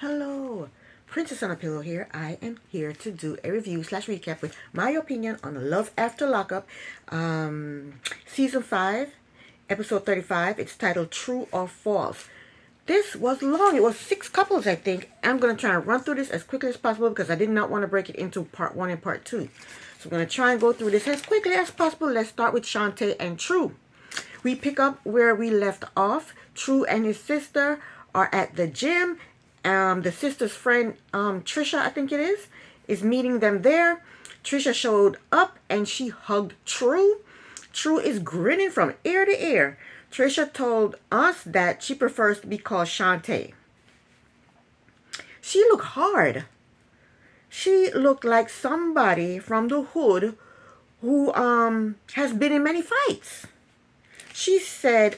Hello, Princess on a Pillow here. I am here to do a review slash recap with my opinion on Love After Lockup, Season 5, Episode 35. It's titled True or False. This was long. It was 6 couples, I think. I'm going to try and run through this as quickly as possible because I did not want to break it into part 1 and part 2. So I'm going to try and go through this as quickly as possible. Let's start with Shantae and True. We pick up where we left off. True and his sister are at the gym. The sister's friend, Trisha, I think it is meeting them there. Trisha showed up and she hugged True. True is grinning from ear to ear. Trisha told us that she prefers to be called Shantae. She looked hard. She looked like somebody from the hood who has been in many fights. She said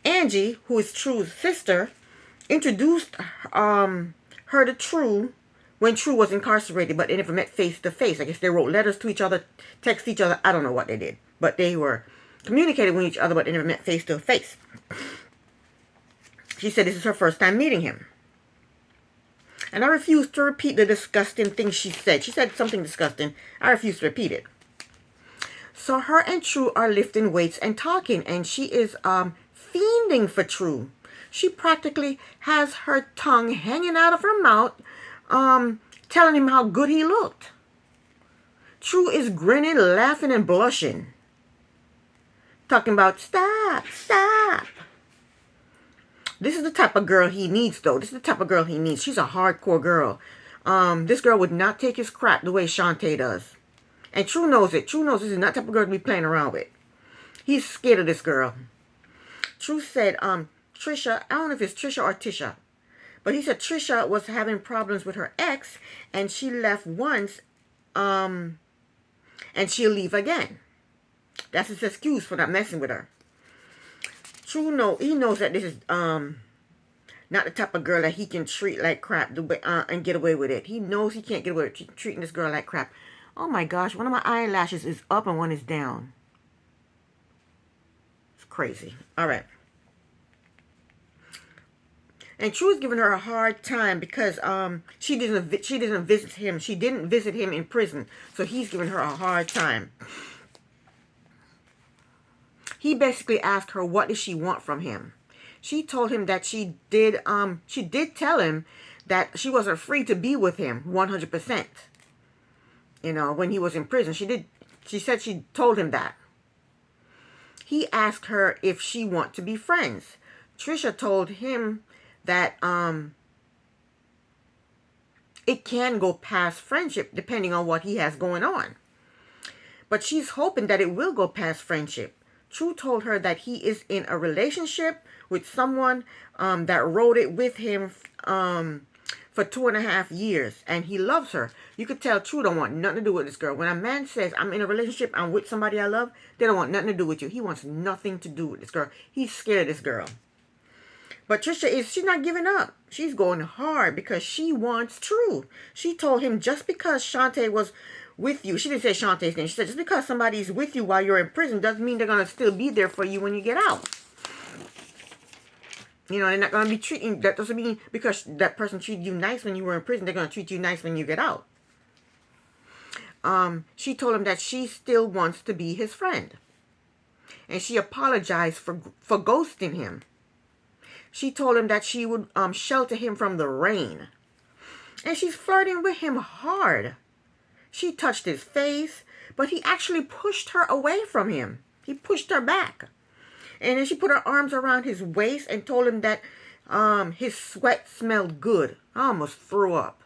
Angie, who is True's sister, introduced her to True when True was incarcerated, but they never met face to face. I guess they wrote letters to each other, text each other. I don't know what they did, but they were communicating with each other, but they never met face to face. She said this is her first time meeting him. And I refused to repeat the disgusting thing she said. She said something disgusting. I refused to repeat it. So her and True are lifting weights and talking, and she is fiending for True. She practically has her tongue hanging out of her mouth, telling him how good he looked. True is grinning, laughing, and blushing. Talking about, stop, stop. This is the type of girl he needs, though. This is the type of girl he needs. She's a hardcore girl. This girl would not take his crap the way Shantae does. And True knows it. True knows this is not the type of girl to be playing around with. He's scared of this girl. True said, Trisha, I don't know if it's Trisha or Tisha, but he said Trisha was having problems with her ex, and she left once, and she'll leave again. That's his excuse for not messing with her. True he knows that this is not the type of girl that he can treat like crap and get away with it. He knows he can't get away with treating this girl like crap. Oh my gosh, one of my eyelashes is up and one is down. It's crazy. All right. And True is giving her a hard time because she didn't visit him. She didn't visit him in prison, so he's giving her a hard time. He basically asked her what does she want from him. She told him that she did tell him that she wasn't free to be with him 100%. You know, when he was in prison, she said she told him that. He asked her if she want to be friends. Trisha told him that it can go past friendship depending on what he has going on. But she's hoping that it will go past friendship. True told her that he is in a relationship with someone that wrote it with him for 2.5 years, and he loves her. You could tell True don't want nothing to do with this girl. When a man says, I'm in a relationship, I'm with somebody I love, they don't want nothing to do with you. He wants nothing to do with this girl. He's scared of this girl. But Trisha she's not giving up. She's going hard because she wants True. She told him just because Shantae was with you, she didn't say Shantae's name, she said just because somebody's with you while you're in prison doesn't mean they're going to still be there for you when you get out. You know, they're not going to be treating, that doesn't mean because that person treated you nice when you were in prison, they're going to treat you nice when you get out. She told him that she still wants to be his friend. And she apologized for ghosting him. She told him that she would shelter him from the rain. And she's flirting with him hard. She touched his face, but he actually pushed her away from him. He pushed her back. And then she put her arms around his waist and told him that his sweat smelled good. I almost threw up.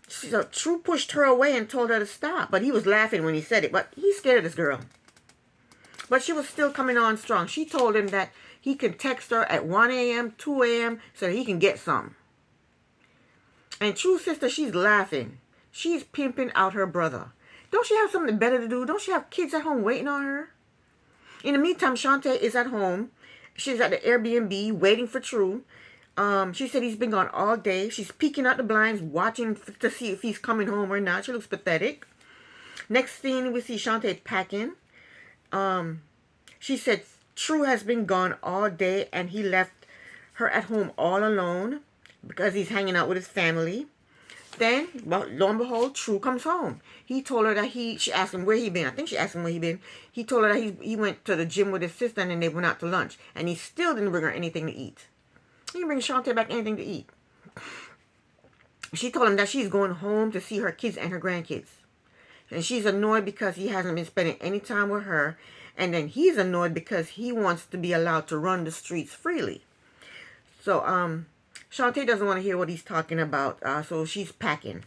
So True pushed her away and told her to stop. But he was laughing when he said it. But he's scared of this girl. But she was still coming on strong. She told him that he can text her at 1 a.m., 2 a.m. so that he can get some. And True's sister, she's laughing. She's pimping out her brother. Don't she have something better to do? Don't she have kids at home waiting on her? In the meantime, Shantae is at home. She's at the Airbnb waiting for True. She said he's been gone all day. She's peeking out the blinds, watching to see if he's coming home or not. She looks pathetic. Next thing we see Shantae packing. She said True has been gone all day and he left her at home all alone. because he's hanging out with his family. Then, well, lo and behold, True comes home. He told her that she asked him where he been. I think she asked him where he been. He told her that he went to the gym with his sister and then they went out to lunch. And he still didn't bring her anything to eat. He didn't bring Shantae back anything to eat. She told him that she's going home to see her kids and her grandkids. And she's annoyed because he hasn't been spending any time with her. And then he's annoyed because he wants to be allowed to run the streets freely. So, Shantae doesn't want to hear what he's talking about, so she's packing.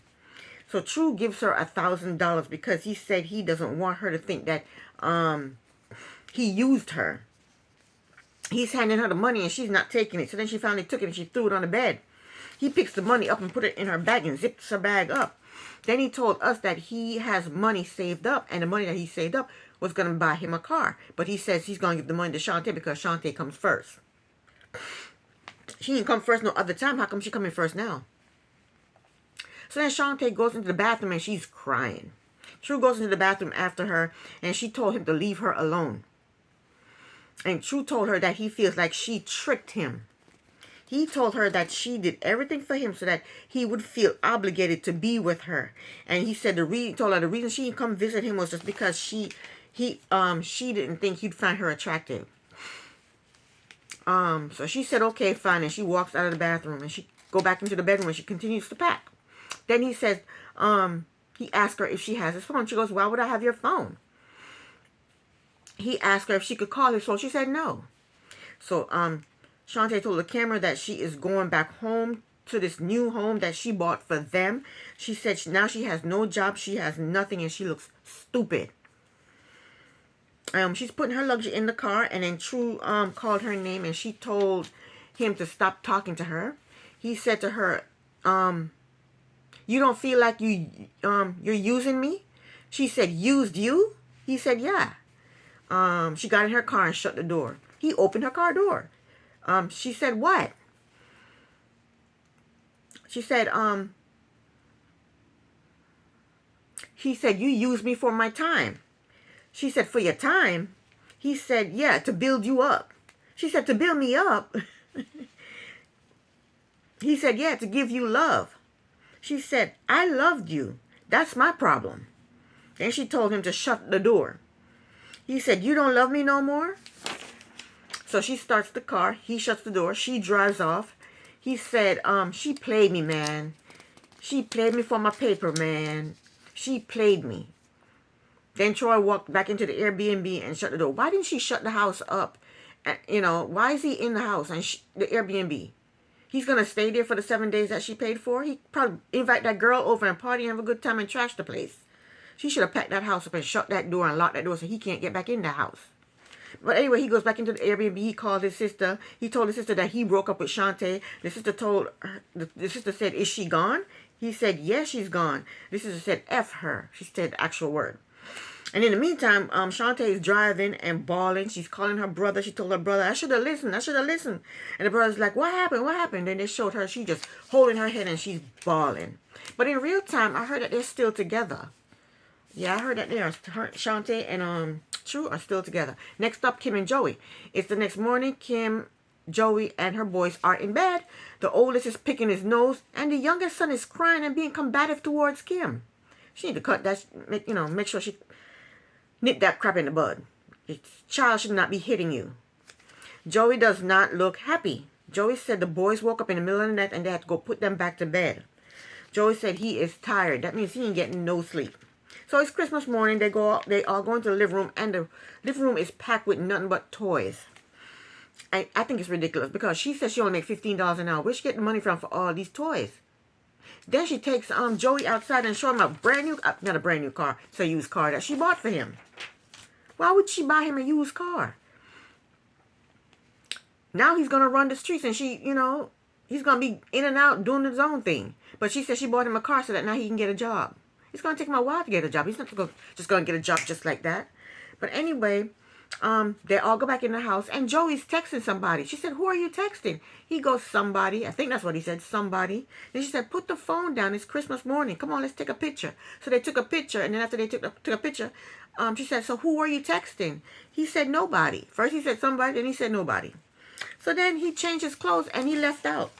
So True gives her $1,000 because he said he doesn't want her to think that he used her. He's handing her the money and she's not taking it. So then she finally took it and she threw it on the bed. He picks the money up and put it in her bag and zips her bag up. Then he told us that he has money saved up, and the money that he saved up was going to buy him a car. But he says he's going to give the money to Shantae because Shantae comes first. She didn't come first no other time. How come she coming first now? So then Shantae goes into the bathroom and she's crying. True goes into the bathroom after her and she told him to leave her alone. And True told her that he feels like she tricked him. He told her that she did everything for him so that he would feel obligated to be with her. And he said told her the reason she didn't come visit him was just because she didn't think he'd find her attractive. So she said, okay, fine. And she walks out of the bathroom and she go back into the bedroom and she continues to pack. Then he says, he asked her if she has his phone. She goes, why would I have your phone? He asked her if she could call his phone. She said no. So, Shantae told the camera that she is going back home to this new home that she bought for them. She said now she has no job. She has nothing and she looks stupid. She's putting her luggage in the car, and then True called her name and she told him to stop talking to her. He said to her, you don't feel like you're using me? She said, used you? He said, yeah. She got in her car and shut the door. He opened her car door. She said, what? She said, he said, you used me for my time. She said, for your time? He said, yeah, to build you up. She said, to build me up? He said, yeah, to give you love. She said, I loved you. That's my problem. Then she told him to shut the door. He said, you don't love me no more? So she starts the car. He shuts the door. She drives off. He said, she played me, man. She played me for my paper, man. She played me. Then Troy walked back into the Airbnb and shut the door. Why didn't she shut the house up? Why is he in the house and the Airbnb? He's going to stay there for the 7 days that she paid for? He probably invite that girl over and party and have a good time and trash the place. She should have packed that house up and shut that door and locked that door so he can't get back in the house. But anyway, he goes back into the Airbnb. He called his sister. He told his sister that he broke up with Shantae. The sister told her, the sister said, is she gone? He said, yes, she's gone. The sister said, F her. She said the actual word. And in the meantime, Shantae is driving and bawling. She's calling her brother. She told her brother, I should have listened. I should have listened. And the brother's like, what happened? What happened? Then they showed her. She just holding her head and she's bawling. But in real time, I heard that they're still together. Yeah, I heard that Shantae and True are still together. Next up, Kim and Joey. It's the next morning. Kim, Joey, and her boys are in bed. The oldest is picking his nose, and the youngest son is crying and being combative towards Kim. She need to cut that, make sure she nip that crap in the bud. Your child should not be hitting you. Joey does not look happy. Joey said the boys woke up in the middle of the night and they had to go put them back to bed. Joey said he is tired. That means he ain't getting no sleep. So it's Christmas morning. They all go into the living room, and the living room is packed with nothing but toys. I think it's ridiculous because she says she only makes $15 an hour. Where's she get the money from for all these toys? Then she takes Joey outside and shows him a brand new, not a brand new car, it's a used car that she bought for him. Why would she buy him a used car? Now he's going to run the streets and he's going to be in and out doing his own thing. But she said she bought him a car so that now he can get a job. It's going to take him a while to get a job. He's not just going to get a job just like that. But anyway, they all go back in the house and Joey's texting somebody. She said, who are you texting? He goes, somebody. I think that's what he said, somebody. Then she said, put the phone down. It's Christmas morning. Come on, let's take a picture. So they took a picture. And then after they took a picture, she said, so who are you texting? He said, nobody. First he said somebody, then he said nobody. So then he changed his clothes and he left out.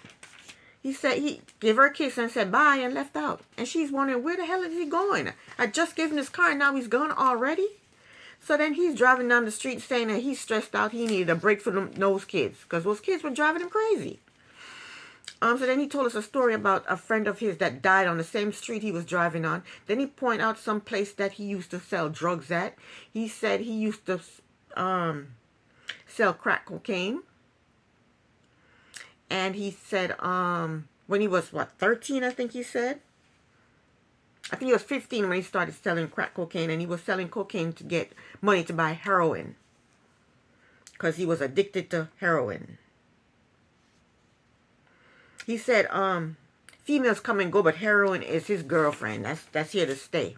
He said he gave her a kiss and said bye and left out. And she's wondering, where the hell is he going? I just gave him his car and now he's gone already? So then he's driving down the street saying that he's stressed out. He needed a break from those kids because those kids were driving him crazy. So then he told us a story about a friend of his that died on the same street he was driving on. Then he pointed out some place that he used to sell drugs at. He said he used to sell crack cocaine. And he said when he was, 13, I think he said. I think he was 15 when he started selling crack cocaine. And he was selling cocaine to get money to buy heroin. Because he was addicted to heroin. He said, females come and go, but heroin is his girlfriend. That's here to stay.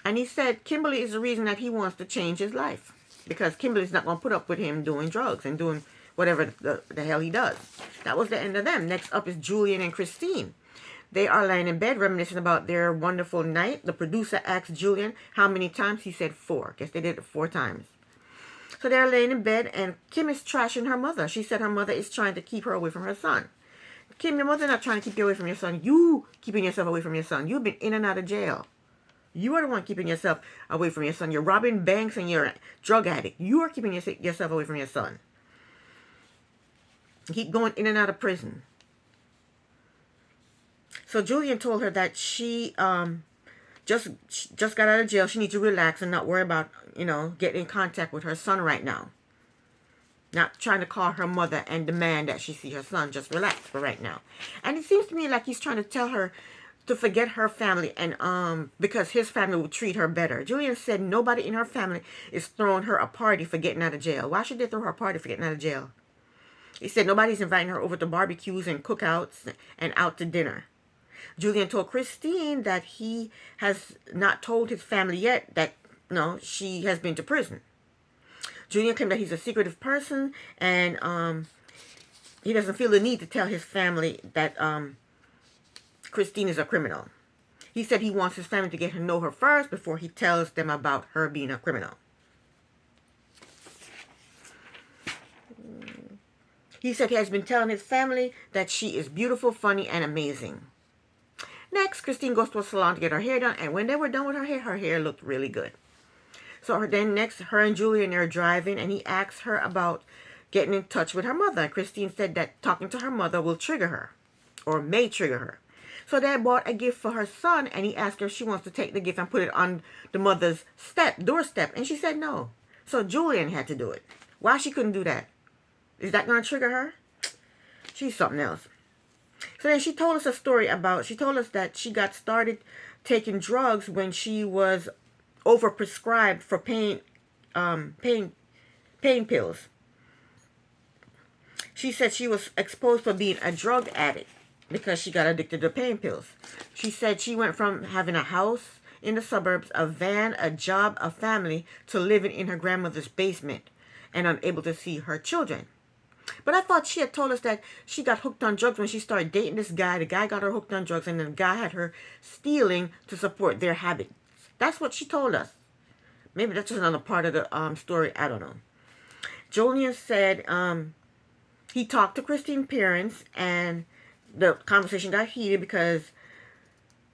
And he said Kimberly is the reason that he wants to change his life. Because Kimberly's not going to put up with him doing drugs and doing whatever the hell he does. That was the end of them. Next up is Julian and Christine. They are lying in bed reminiscing about their wonderful night. The producer asked Julian how many times. He said 4. Guess they did it 4 times. So they're laying in bed and Kim is trashing her mother. She said her mother is trying to keep her away from her son. Kim, your mother's not trying to keep you away from your son. You keeping yourself away from your son. You've been in and out of jail. You are the one keeping yourself away from your son. You're robbing banks and you're a drug addict. You are keeping yourself away from your son. Keep going in and out of prison. So Julian told her that she just got out of jail. She needs to relax and not worry about, getting in contact with her son right now. Not trying to call her mother and demand that she see her son. Just relax for right now. And it seems to me like he's trying to tell her to forget her family and because his family will treat her better. Julian said nobody in her family is throwing her a party for getting out of jail. Why should they throw her a party for getting out of jail? He said nobody's inviting her over to barbecues and cookouts and out to dinner. Julian told Christine that he has not told his family yet that, she has been to prison. Julian claimed that he's a secretive person and he doesn't feel the need to tell his family that Christine is a criminal. He said he wants his family to get to know her first before he tells them about her being a criminal. He said he has been telling his family that she is beautiful, funny, and amazing. Next, Christine goes to a salon to get her hair done, and when they were done with her hair looked really good. So then next, her and Julian are driving, and he asks her about getting in touch with her mother. Christine said that talking to her mother will trigger her, or may trigger her. So they bought a gift for her son, and he asked her if she wants to take the gift and put it on the mother's doorstep, and she said no. So Julian had to do it. Why she couldn't do that? Is that going to trigger her? She's something else. So then she told us a story she told us that she got started taking drugs when she was overprescribed for pain pills. She said she was exposed for being a drug addict because she got addicted to pain pills. She said she went from having a house in the suburbs, a van, a job, a family, to living in her grandmother's basement and unable to see her children. But I thought she had told us that she got hooked on drugs when she started dating this guy. The guy got her hooked on drugs, and then the guy had her stealing to support their habits. That's what she told us. Maybe that's just another part of the story. I don't know. Julian said he talked to Christine's parents, and the conversation got heated because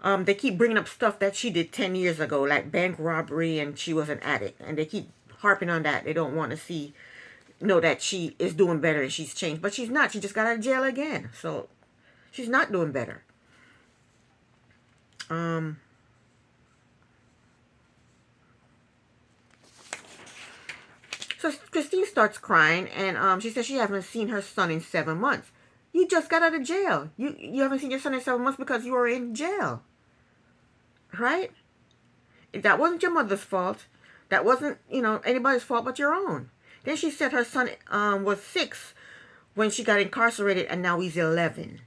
they keep bringing up stuff that she did 10 years ago, like bank robbery, and she was an addict. And they keep harping on that. They don't want to know that she is doing better and she's changed. But she's not. She just got out of jail again. So she's not doing better. So Christine starts crying, and she says she hasn't seen her son in 7 months. You just got out of jail. You haven't seen your son in 7 months because you were in jail. Right? That wasn't your mother's fault. That wasn't, anybody's fault but your own. Then she said her son was 6 when she got incarcerated, and now he's 11.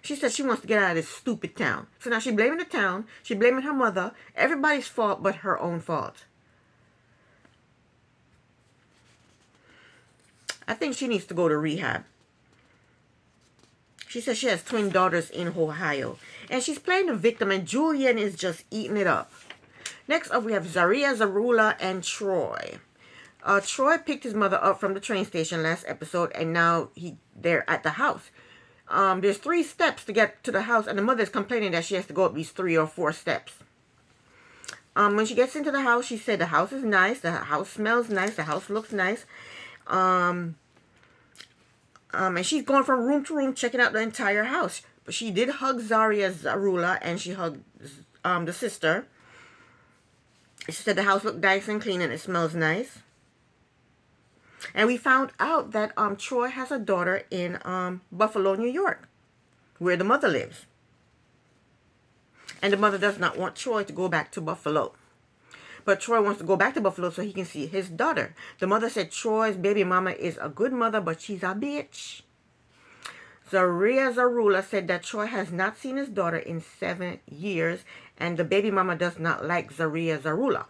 She said she wants to get out of this stupid town. So now she's blaming the town. She's blaming her mother. Everybody's fault but her own fault. I think she needs to go to rehab. She says she has twin daughters in Ohio. And she's playing the victim, and Julian is just eating it up. Next up, we have Zaria, Zarula, and Troy. Troy picked his mother up from the train station last episode, and now they're at the house. There's 3 steps to get to the house, and the mother is complaining that she has to go up these 3 or 4 steps. When she gets into the house, she said the house is nice, the house smells nice, the house looks nice. And she's going from room to room checking out the entire house. But she did hug Zaria Zarula, and she hugged the sister. She said the house looked nice and clean and it smells nice. And we found out that Troy has a daughter in Buffalo, New York, where the mother lives. And the mother does not want Troy to go back to Buffalo. But Troy wants to go back to Buffalo so he can see his daughter. The mother said Troy's baby mama is a good mother, but she's a bitch. Zaria Zarula said that Troy has not seen his daughter in 7 years, and the baby mama does not like Zaria Zarula.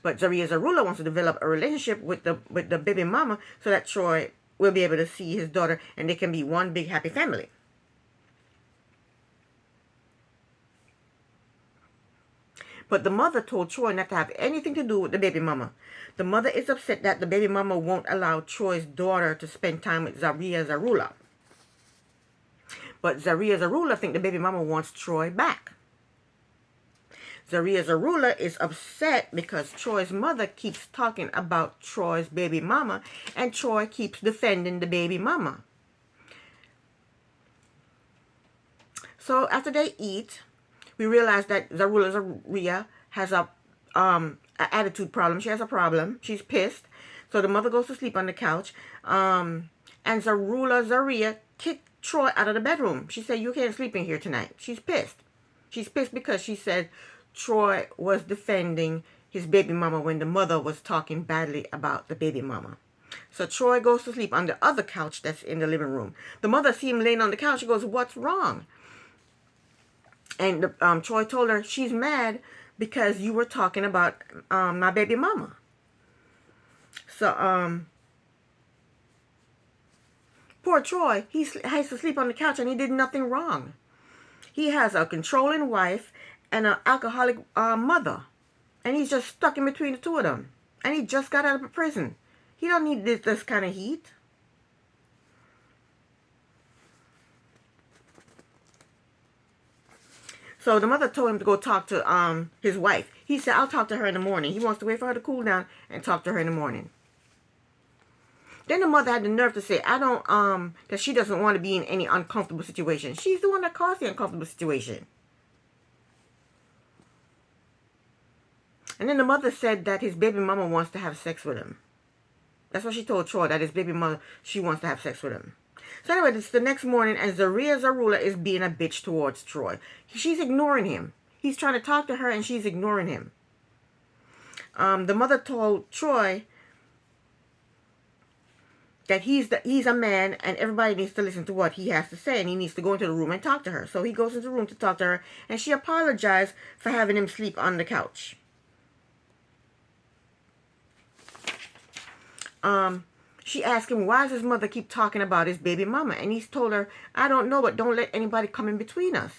But Zaria Zarula wants to develop a relationship with the baby mama so that Troy will be able to see his daughter and they can be one big happy family. But the mother told Troy not to have anything to do with the baby mama. The mother is upset that the baby mama won't allow Troy's daughter to spend time with Zaria Zarula. But Zaria Zarula thinks the baby mama wants Troy back. Zaria Zarula is upset because Troy's mother keeps talking about Troy's baby mama, and Troy keeps defending the baby mama. So after they eat, we realize that Zaria has a attitude problem. She has a problem. She's pissed. So the mother goes to sleep on the couch. And Zaria kicked Troy out of the bedroom. She said, you can't sleep in here tonight. She's pissed. She's pissed because she said Troy was defending his baby mama when the mother was talking badly about the baby mama. So Troy goes to sleep on the other couch that's in the living room. The mother sees him laying on the couch. She goes, what's wrong? And Troy told her, she's mad because you were talking about my baby mama. So, poor Troy, he has to sleep on the couch and he did nothing wrong. He has a controlling wife and an alcoholic mother. And he's just stuck in between the two of them. And he just got out of prison. He don't need this kind of heat. So the mother told him to go talk to his wife. He said, I'll talk to her in the morning. He wants to wait for her to cool down and talk to her in the morning. Then the mother had the nerve to say, that she doesn't want to be in any uncomfortable situation. She's the one that caused the uncomfortable situation. And then the mother said that his baby mama wants to have sex with him. That's what she told Troy, that his baby mother, she wants to have sex with him. So anyway, it's the next morning, and Zaria Zarula is being a bitch towards Troy. She's ignoring him. He's trying to talk to her, and she's ignoring him. The mother told Troy that he's a man, and everybody needs to listen to what he has to say, and he needs to go into the room and talk to her. So he goes into the room to talk to her, and she apologized for having him sleep on the couch. She asked him, why does his mother keep talking about his baby mama? And he's told her, I don't know, but don't let anybody come in between us.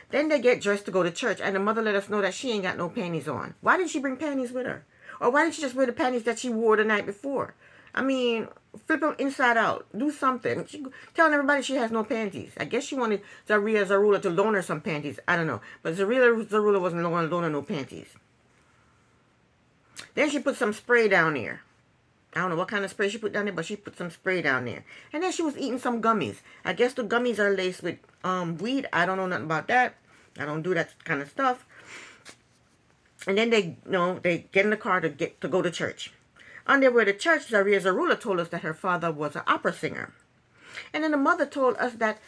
Then they get dressed to go to church, and the mother let us know that she ain't got no panties on. Why didn't she bring panties with her? Or why didn't she just wear the panties that she wore the night before? I mean, flip them inside out. Do something. She telling everybody she has no panties. I guess she wanted Zaria Zarula to loan her some panties. I don't know. But Zaria Zarula wasn't going to loan her no panties. Then she put some spray down there. I don't know what kind of spray she put down there, but she put some spray down there. And then she was eating some gummies. I guess the gummies are laced with weed. I don't know nothing about that. I don't do that kind of stuff. And then they get in the car to go to church. On their way to church, Zaria Zarula told us that her father was an opera singer. And then the mother told us that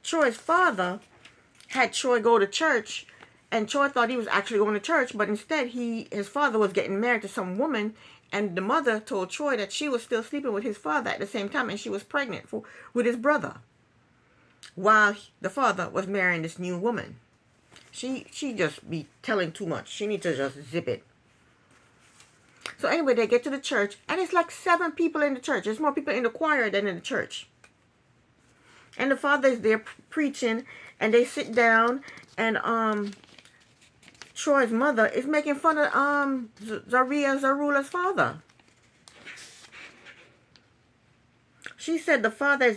Troy's father had Troy go to church, and Troy thought he was actually going to church, but instead his father was getting married to some woman. And the mother told Troy that she was still sleeping with his father at the same time, and she was pregnant with his brother, while the father was marrying this new woman. She just be telling too much. She needs to just zip it. So anyway, they get to the church, and it's like 7 people in the church. There's more people in the choir than in the church. And the father is there preaching, and they sit down, and Troy's mother is making fun of Zaria Zarula's father. She said the father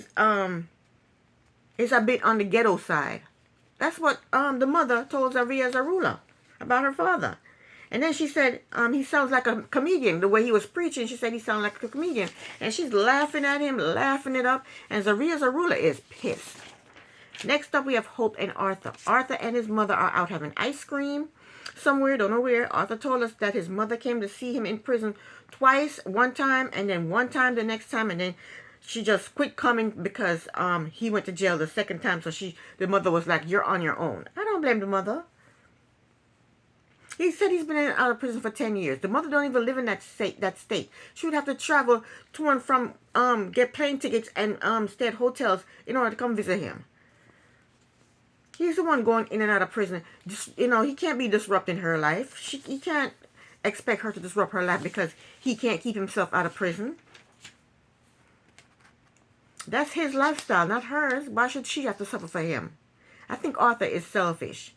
is a bit on the ghetto side. That's what the mother told Zaria Zarula about her father. And then she said he sounds like a comedian. The way he was preaching, she said he sounded like a comedian. And she's laughing at him, laughing it up. And Zaria Zarula is pissed. Next up, we have Hope and Arthur. Arthur and his mother are out having ice cream somewhere, don't know where. Arthur told us that his mother came to see him in prison twice, one time, and then one time the next time, and then she just quit coming because he went to jail the second time. So the mother was like, "You're on your own." I don't blame the mother. He said he's been out of prison for 10 years. The mother don't even live in that state. She would have to travel to and from, get plane tickets and stay at hotels in order to come visit him. He's the one going in and out of prison. Just, he can't be disrupting her life. He can't expect her to disrupt her life because he can't keep himself out of prison. That's his lifestyle, not hers. Why should she have to suffer for him? I think Arthur is selfish.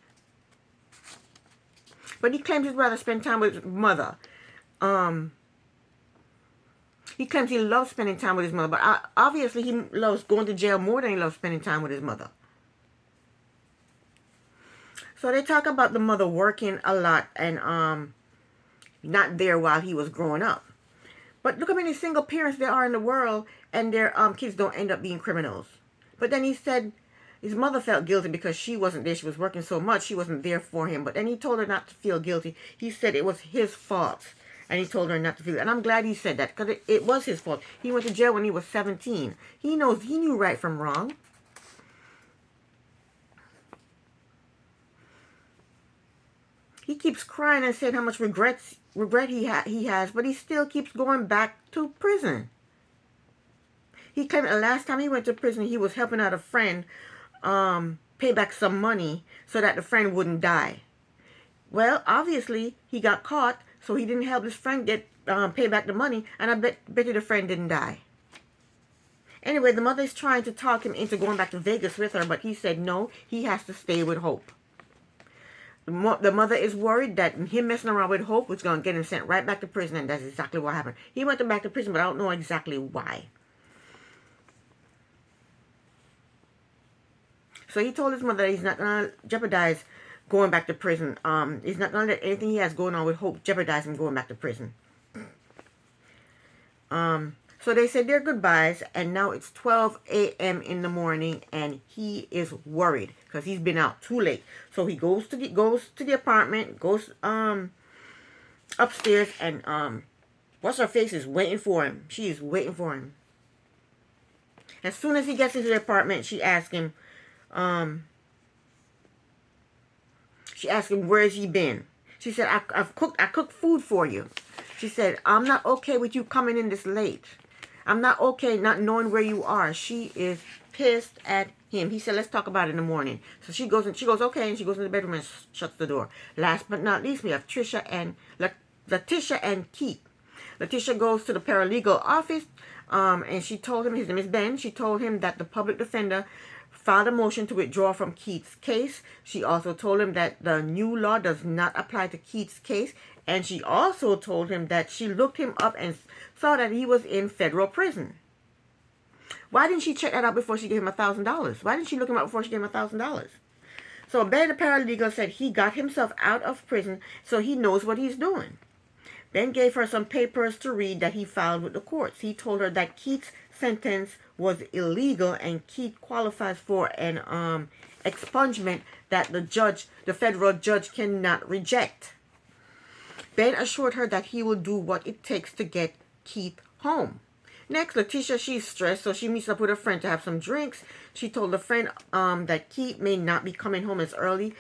But he claims he'd rather spend time with his mother. He claims he loves spending time with his mother. But obviously he loves going to jail more than he loves spending time with his mother. So they talk about the mother working a lot and not there while he was growing up. But look how many single parents there are in the world, and their kids don't end up being criminals. But then he said his mother felt guilty because she wasn't there. She was working so much, she wasn't there for him. But then he told her not to feel guilty. He said it was his fault, and he told her not to feel. And I'm glad he said that because it was his fault. He went to jail when he was 17. He knew right from wrong. He keeps crying and saying how much regret he has, but he still keeps going back to prison. He claimed the last time he went to prison, he was helping out a friend pay back some money so that the friend wouldn't die. Well, obviously, he got caught, so he didn't help his friend get pay back the money, and I bet you the friend didn't die. Anyway, the mother is trying to talk him into going back to Vegas with her, but he said no, he has to stay with Hope. The mother is worried that him messing around with Hope was going to get him sent right back to prison, and that's exactly what happened. He went back to prison, but I don't know exactly why. So he told his mother that he's not going to jeopardize going back to prison. He's not going to let anything he has going on with Hope jeopardize him going back to prison. So they said their goodbyes, and now it's 12 a.m. in the morning, and he is worried because he's been out too late. So he goes to the apartment, goes upstairs, and what's her face is waiting for him. She is waiting for him. As soon as he gets into the apartment, she asks him, where has he been? She said, I cooked food for you. She said, I'm not okay with you coming in this late. I'm not okay not knowing where you are. She is pissed at him. He said, let's talk about it in the morning. So she goes, okay, and she goes in the bedroom and shuts the door. Last but not least, we have Letitia and Keith. Letitia goes to the paralegal office, and she told him, his name is Ben, she told him that the public defender filed a motion to withdraw from Keith's case. She also told him that the new law does not apply to Keith's case. And she also told him that she looked him up and saw that he was in federal prison. Why didn't she check that out before she gave him $1,000? Why didn't she look him up before she gave him $1,000? So Ben, the paralegal, said he got himself out of prison, so he knows what he's doing. Ben gave her some papers to read that he filed with the courts. He told her that Keith's sentence was illegal and Keith qualifies for an expungement that the federal judge cannot reject. Ben assured her that he will do what it takes to get Keith home. Next, Letitia, she's stressed, so she meets up with a friend to have some drinks. She told a friend that Keith may not be coming home as early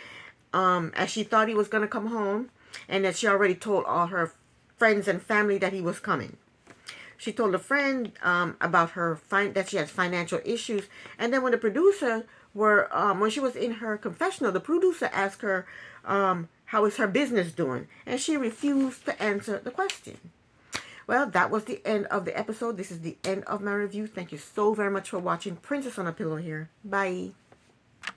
as she thought he was going to come home, and that she already told all her friends and family that he was coming. She told a friend about that she has financial issues, and then when the producer when she was in her confessional, the producer asked her, how is her business doing? And she refused to answer the question. Well, that was the end of the episode. This is the end of my review. Thank you so very much for watching. Princess on a Pillow here. Bye.